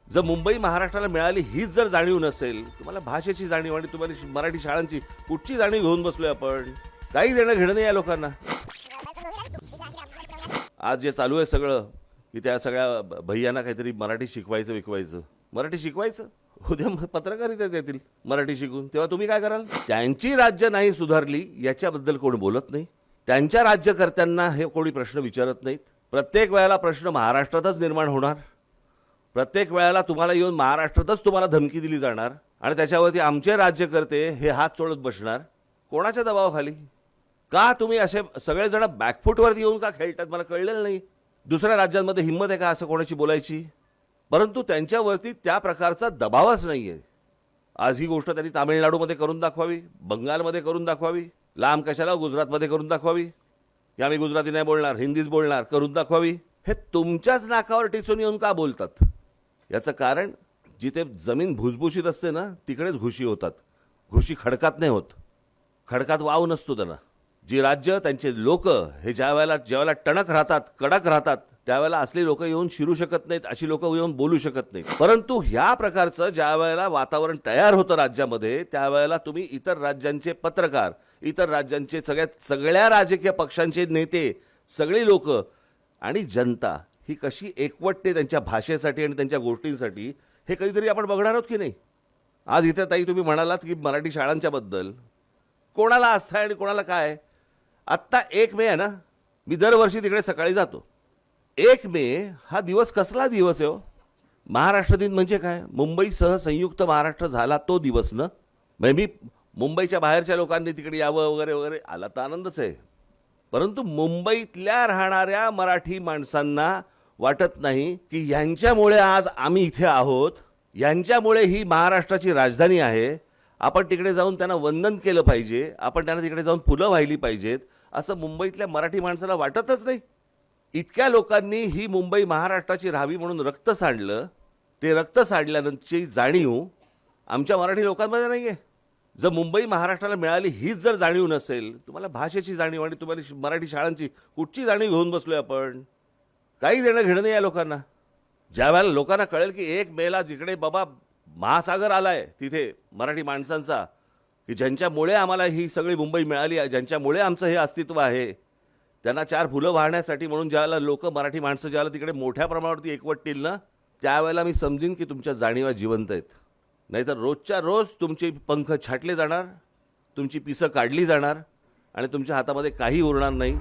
जर मुंबई महाराष्ट्राला मिळाली हीच जर जाणीव नसेल, तुम्हाला भाषेची जाणीव आणि तुम्हाला मराठी शाळांची कुठची जाणीव घेऊन बसलोय आपण? काही देणं घेणं नाही या लोकांना. आज जे चालू आहे सगळं की त्या सगळ्या भैयांना काहीतरी मराठी शिकवायचं विकवायचं. मराठी शिकवायचं, उद्या पत्रकारिता देतील मराठी शिकून, तेव्हा तुम्ही काय कराल? त्यांची राज्य नाही सुधारली याच्याबद्दल कोण बोलत नाही. त्यांच्या राज्यकर्त्यांना हे कोणी प्रश्न विचारत नाहीत. प्रत्येक वेळेला प्रश्न महाराष्ट्रातच निर्माण होणार. प्रत्येक वेळेला तुम्हाला येऊन महाराष्ट्रातच तुम्हाला धमकी दिली जाणार आणि त्याच्यावरती आमचे राज्यकर्ते हे हात चोळत बसणार. कोणाच्या दबावाखाली? का तुम्ही असे सगळेजण बॅकफूटवरती येऊन का खेळतात मला कळलेलं नाही. दुसऱ्या राज्यांमध्ये हिंमत आहे का असं कोणाची बोलायची? परंतु त्यांच्यावरती त्या प्रकारचा दबावच नाही आहे. आज ही गोष्ट त्यांनी तामिळनाडूमध्ये करून दाखवावी, बंगालमध्ये करून दाखवावी, लांब कशाला गुजरातमध्ये करून दाखवावी की आम्ही गुजराती नाही बोलणार, हिंदीच बोलणार, करून दाखवावी. हे तुमच्याच नाकावर टिचून येऊन का बोलतात? याचं कारण जिथे जमीन भुसभुशीत असते ना तिकडेच घुशी होतात. घुशी खडकात नाही होत. खडकात वाव नसतो त्यांना. जी राज्य त्यांचे लोक हे ज्यावेळेला टणक राहतात, कडक राहतात, त्यावेळेला असली लोक येऊन शिरू शकत नाहीत, अशी लोक येऊन बोलू शकत नाहीत. परंतु ह्या प्रकारचं ज्यावेळेला वातावरण तयार होतं राज्यामध्ये, त्यावेळेला तुम्ही इतर राज्यांचे पत्रकार, इतर राज्यांचे सगळ्या राजकीय पक्षांचे नेते, सगळी लोक आणि जनता ही कशी एकवटते त्यांच्या भाषेसाठी आणि त्यांच्या गोष्टींसाठी, हे कधीतरी आपण बघणार आहोत की नाही? आज इथे ताई तुम्ही म्हणालात की मराठी शाळांच्या बद्दल कोणाला आस्था आहे आणि कोणाला काय. आत्ता 1 मे आहे ना, मी दरवर्षी तिकडे सकाळी जातो. 1 मे हा दिवस कसला दिवस आहे हो? महाराष्ट्र दिन म्हणजे काय? मुंबईसह संयुक्त महाराष्ट्र झाला तो दिवस ना. म्हणजे मी मुंबईच्या बाहेरच्या लोकांनी तिकडे यावं वगैरे वगैरे, आला तर आनंदच आहे. परंतु मुंबईतल्या राहणाऱ्या मराठी माणसांना वाटत नाही की यांच्यामुळे आज आम्ही इथे आहोत, यांच्यामुळे ही महाराष्ट्राची राजधानी आहे, आपण तिकडे जाऊन त्यांना वंदन केलं पाहिजे, आपण त्यांना तिकडे जाऊन फुलं वाहिली पाहिजेत, असं मुंबईतल्या मराठी माणसाला वाटतच नाही. इतक्या लोकांनी ही मुंबई महाराष्ट्राची राहावी म्हणून रक्त सांडलं. ते रक्त सांडल्यानंतरची जाणीव आमच्या मराठी लोकांमध्ये नाही आहे. जर मुंबई महाराष्ट्राला मिळाली हीच जर जाणीव नसेल, तुम्हाला भाषेची जाणीव आणि तुम्हाला मराठी शाळांची कुठची जाणीव घेऊन बसलोय आपण? काही देणं घेणं नाही या लोकांना. ज्या वेळेला लोकांना कळेल की 1 मेला जिकडे बाबा महासागर आलाय तिथे मराठी माणसांचा, की ज्यांच्यामुळे आम्हाला ही सगळी मुंबई मिळाली आहे, ज्यांच्यामुळे आमचं हे अस्तित्व आहे, त्यांना 4 फुलं वाहण्यासाठी म्हणून ज्यावेळेला लोक मराठी माणसं ज्यावेळेला तिकडे मोठ्या प्रमाणावरती एकवटतील ना, त्यावेळेला मी समजीन की तुमच्या जाणीवा जिवंत आहेत. नाहीतर रोजच्या रोज तुमचे पंख छाटले जाणार, तुमची पिसं काढली जाणार आणि तुमच्या हातामध्ये काही उरणार नाही.